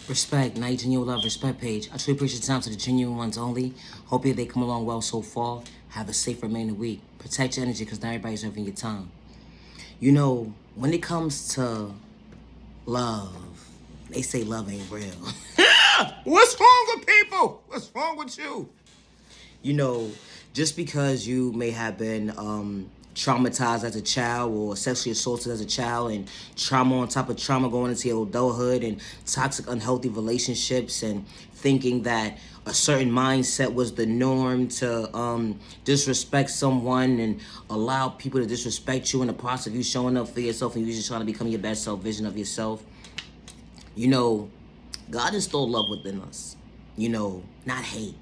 Respect, night genuine love, respect page. I truly appreciate the time to the genuine ones only. Hope they come along well so far. Have a safe remaining week. Protect your energy because not everybody's serving your time. You know, when it comes to love, they say love ain't real. What's wrong with people? What's wrong with you? You know, just because you may have been traumatized as a child or sexually assaulted as a child, and trauma on top of trauma going into your adulthood, and toxic unhealthy relationships, and thinking that a certain mindset was the norm to disrespect someone and allow people to disrespect you in the process of you showing up for yourself and you just trying to become your best self vision of yourself. You know, God installed love within us. You know, not hate.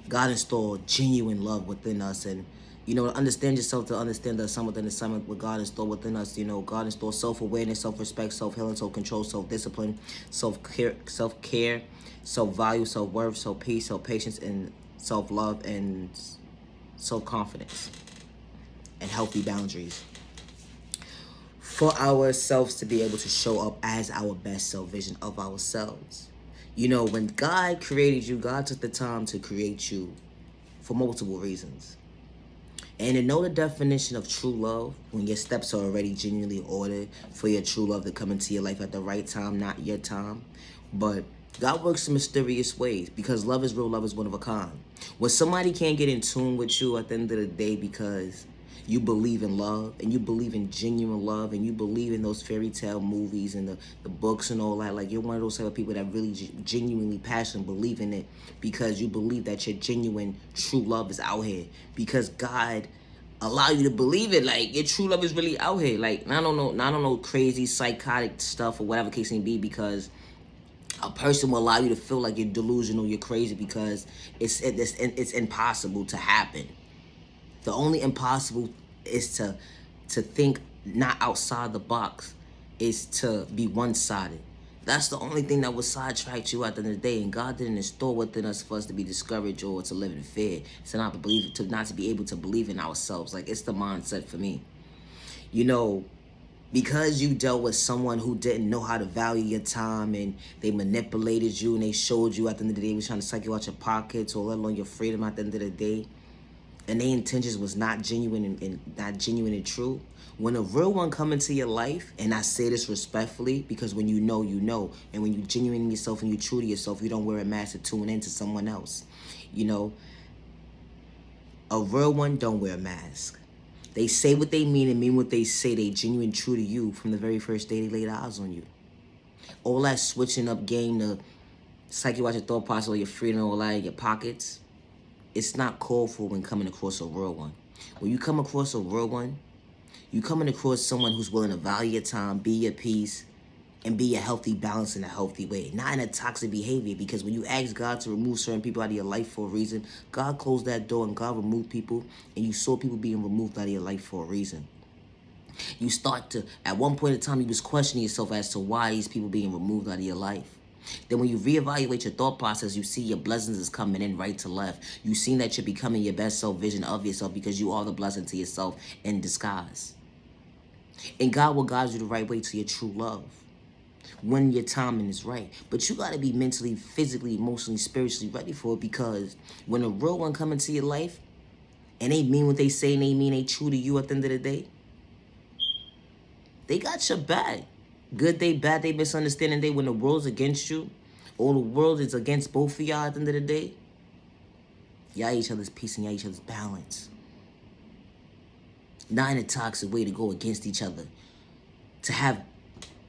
God installed genuine love within us. And, you know, to understand yourself, to understand the assignment within the assignment, what God installed within us. You know, God installed self-awareness, self-respect, self-healing, self-control, self-discipline, self-care, self-value, self-worth, self-peace, self-patience, and self-love, and self-confidence, and healthy boundaries for ourselves to be able to show up as our best self vision of ourselves. You know, when God created you, God took the time to create you for multiple reasons. And to know the definition of true love, when your steps are already genuinely ordered for your true love to come into your life at the right time, not your time. But God works in mysterious ways because love is real, love is one of a kind. When somebody can't get in tune with you at the end of the day because you believe in love and you believe in genuine love and you believe in those fairy tale movies and the books and all that, like you're one of those type of people that really genuinely passionate believe in it because you believe that your genuine true love is out here because God allow you to believe it, like your true love is really out here. Like I don't know crazy psychotic stuff or whatever case may be, because a person will allow you to feel like you're delusional, you're crazy, because it's impossible to happen. The only impossible is to think not outside the box, is to be one-sided. That's the only thing that will sidetrack you at the end of the day. And God didn't install within us for us to be discouraged or to live in fear. To not believe, to not to be able to believe in ourselves. Like, it's the mindset for me. You know, because you dealt with someone who didn't know how to value your time and they manipulated you and they showed you at the end of the day was trying to suck you out your pockets or let alone your freedom at the end of the day, and their intentions was not genuine and not genuine and true. When a real one come into your life, and I say this respectfully, because when you know, and when you genuine in yourself and you true to yourself, you don't wear a mask to tune into someone else. You know, a real one don't wear a mask. They say what they mean and mean what they say. They genuine true to you from the very first day they laid eyes on you. All that switching up game to psych you out your thought process or your freedom or all that in your pockets, it's not called for when coming across a real one. When you come across a real one, you coming across someone who's willing to value your time, be your peace, and be a healthy balance in a healthy way. Not in a toxic behavior, because when you ask God to remove certain people out of your life for a reason, God closed that door and God removed people, and you saw people being removed out of your life for a reason. You start to, at one point in time, you was questioning yourself as to why these people being removed out of your life. Then when you reevaluate your thought process, you see your blessings is coming in right to left. You see that you're becoming your best self vision of yourself because you are the blessing to yourself in disguise. And God will guide you the right way to your true love when your timing is right. But you got to be mentally, physically, emotionally, spiritually ready for it, because when a real one come into your life and they mean what they say and they mean they true to you at the end of the day, they got your back. Good day, bad day, misunderstanding day, when the world's against you, or the world is against both of y'all at the end of the day, y'all each other's peace and y'all each other's balance. Not in a toxic way to go against each other. To have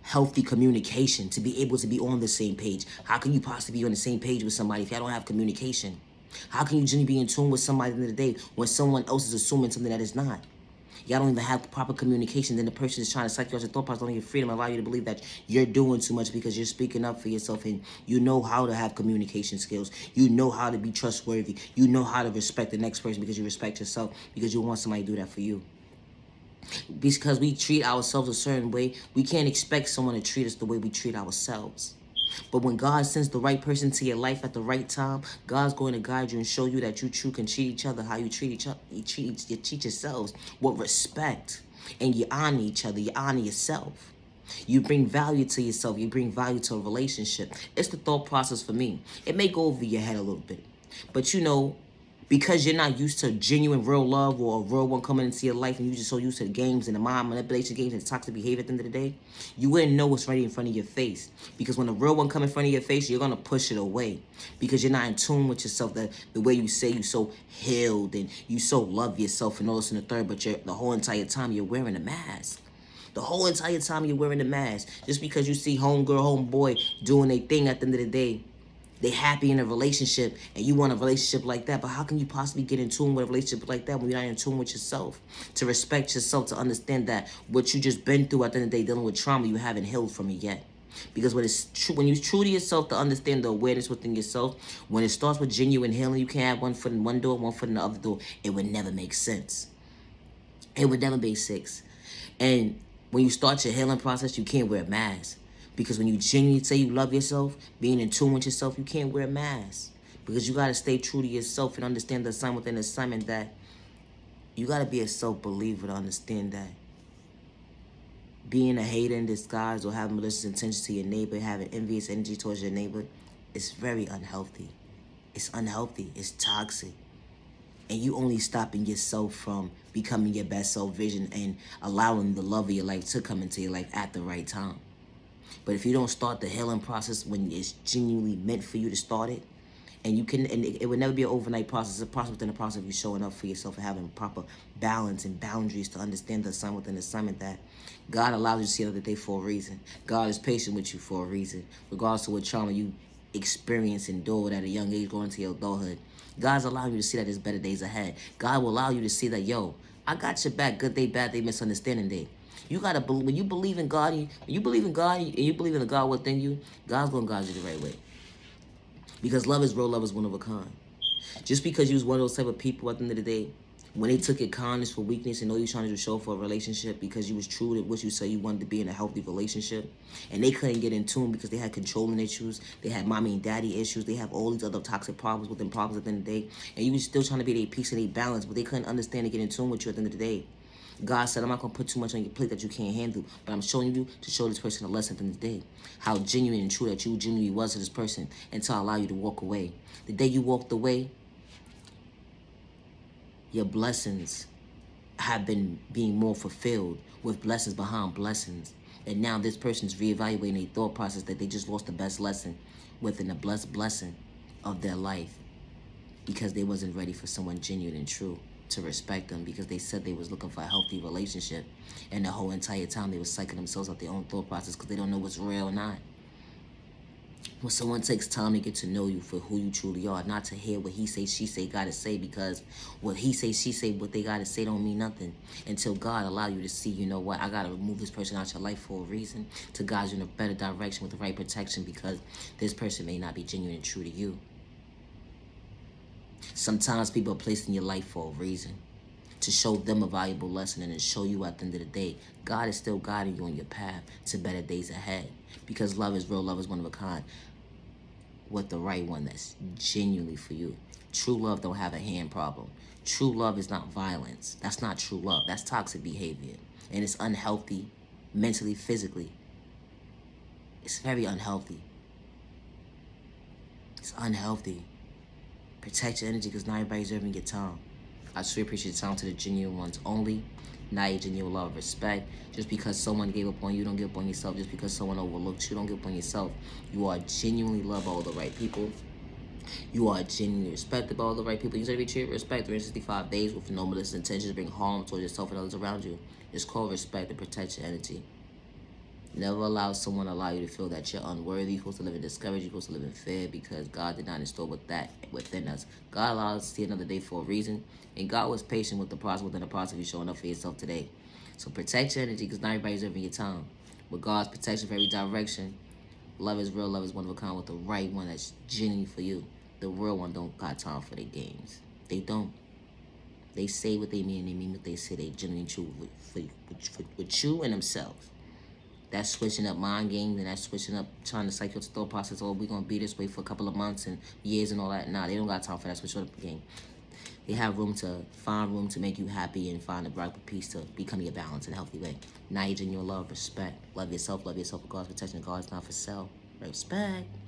healthy communication, to be able to be on the same page. How can you possibly be on the same page with somebody if y'all don't have communication? How can you genuinely be in tune with somebody at the end of the day when someone else is assuming something that is not? Y'all don't even have proper communication. Then the person is trying to psych you out your thought process, don't your freedom, allow you to believe that you're doing too much because you're speaking up for yourself and you know how to have communication skills. You know how to be trustworthy. You know how to respect the next person because you respect yourself, because you want somebody to do that for you. Because we treat ourselves a certain way, we can't expect someone to treat us the way we treat ourselves. But when God sends the right person to your life at the right time, God's going to guide you and show you that you true can treat each other how you treat each other. You treat yourselves with respect. And you honor each other. You honor yourself. You bring value to yourself. You bring value to a relationship. It's the thought process for me. It may go over your head a little bit. But you know, because you're not used to genuine real love or a real one coming into your life, and you're just so used to the games and the mind manipulation games and toxic behavior at the end of the day, you wouldn't know what's right in front of your face. Because when a real one comes in front of your face, you're going to push it away. Because you're not in tune with yourself, the way you say you so healed and you so love yourself and all this and the third, but the whole entire time you're wearing a mask. The whole entire time you're wearing a mask. Just because you see homegirl, homeboy doing their thing at the end of the day, they happy in a relationship and you want a relationship like that, but how can you possibly get in tune with a relationship like that when you're not in tune with yourself? To respect yourself, to understand that what you just been through at the end of the day, dealing with trauma, you haven't healed from it yet. Because when it's true, when you're true to yourself, to understand the awareness within yourself, when it starts with genuine healing, you can't have one foot in one door, one foot in the other door. It would never make sense. It would never make sense. And when you start your healing process, you can't wear a mask. Because when you genuinely say you love yourself, being in tune with yourself, you can't wear a mask. Because you got to stay true to yourself and understand the assignment within the assignment, that you got to be a self-believer to understand that being a hater in disguise or having malicious intentions to your neighbor, having envious energy towards your neighbor, is very unhealthy. It's unhealthy. It's toxic. And you only stopping yourself from becoming your best self vision and allowing the love of your life to come into your life at the right time. But if you don't start the healing process when it's genuinely meant for you to start it, and it would never be an overnight process. It's a process within the process of you showing up for yourself and having proper balance and boundaries to understand the assignment within the assignment, that God allows you to see another day for a reason. God is patient with you for a reason. Regardless of what trauma you experience and endured at a young age going into your adulthood, God's allowing you to see that there's better days ahead. God will allow you to see that, yo, I got your back. Good day, bad day, misunderstanding day. You gotta believe. When you believe in God, and you believe in the God within you, God's gonna guide you the right way. Because love is real, love is one of a kind. Just because you was one of those type of people at the end of the day, when they took your kindness for weakness and all you trying to show for a relationship because you was true to what you say you wanted to be in a healthy relationship, and they couldn't get in tune because they had controlling issues, they had mommy and daddy issues, they have all these other toxic problems within problems at the end of the day, and you was still trying to be their peace and their balance, but they couldn't understand and get in tune with you at the end of the day. God said, I'm not going to put too much on your plate that you can't handle, but I'm showing you to show this person a lesson at the end of the day. How genuine and true that you genuinely was to this person, until I allow you to walk away. The day you walked away, your blessings have been being more fulfilled with blessings behind blessings. And now this person's reevaluating their thought process that they just lost the best lesson within the blessed blessing of their life, because they wasn't ready for someone genuine and true to respect them, because they said they was looking for a healthy relationship, and the whole entire time they was psyching themselves out their own thought process because they don't know what's real or not. When someone takes time to get to know you for who you truly are, not to hear what he say, she say, gotta say, because what he say, she say, what they gotta say don't mean nothing until God allow you to see, you know what, I gotta remove this person out your life for a reason, to guide you in a better direction with the right protection, because this person may not be genuine and true to you. Sometimes people are placed in your life for a reason, to show them a valuable lesson and to show you at the end of the day, God is still guiding you on your path to better days ahead. Because love is real, love is one of a kind, with the right one that's genuinely for you. True love don't have a hand problem. True love is not violence. That's not true love. That's toxic behavior. And it's unhealthy mentally, physically. It's very unhealthy. It's unhealthy. Protect your energy, because not everybody's deserving your time. I truly appreciate your time to the genuine ones only. Not your genuine love, respect. Just because someone gave up on you, don't give up on yourself. Just because someone overlooked you, don't give up on yourself. You are genuinely loved by all the right people. You are genuinely respected by all the right people. You deserve to be treated with respect 365 days with no malicious intentions to bring harm towards yourself and others around you. It's called respect, and protect your energy. Never allow someone to allow you to feel that you're unworthy. You're supposed to live in discouraged. You're supposed to live in fear, because God did not install with that within us. God allowed us to see another day for a reason, and God was patient with the process within the process of you showing up for yourself today. So protect your energy, because not everybody's deserving your time. With God's protection for every direction, love is real, love is one of a kind, with the right one that's genuine for you. The real one don't got time for their games. They don't. They say what they mean, and they mean what they say. They genuinely true with you and themselves. That's switching up mind games, and that's switching up trying to psych your thought process. Oh, we're going to be this way for a couple of months and years and all that. Nah, they don't got time for that switching up game. They have room to find room to make you happy and find the right peace to become your balance in a healthy way. Now you're in your love, respect. Love yourself, regardless protection, God's not for sale. Respect.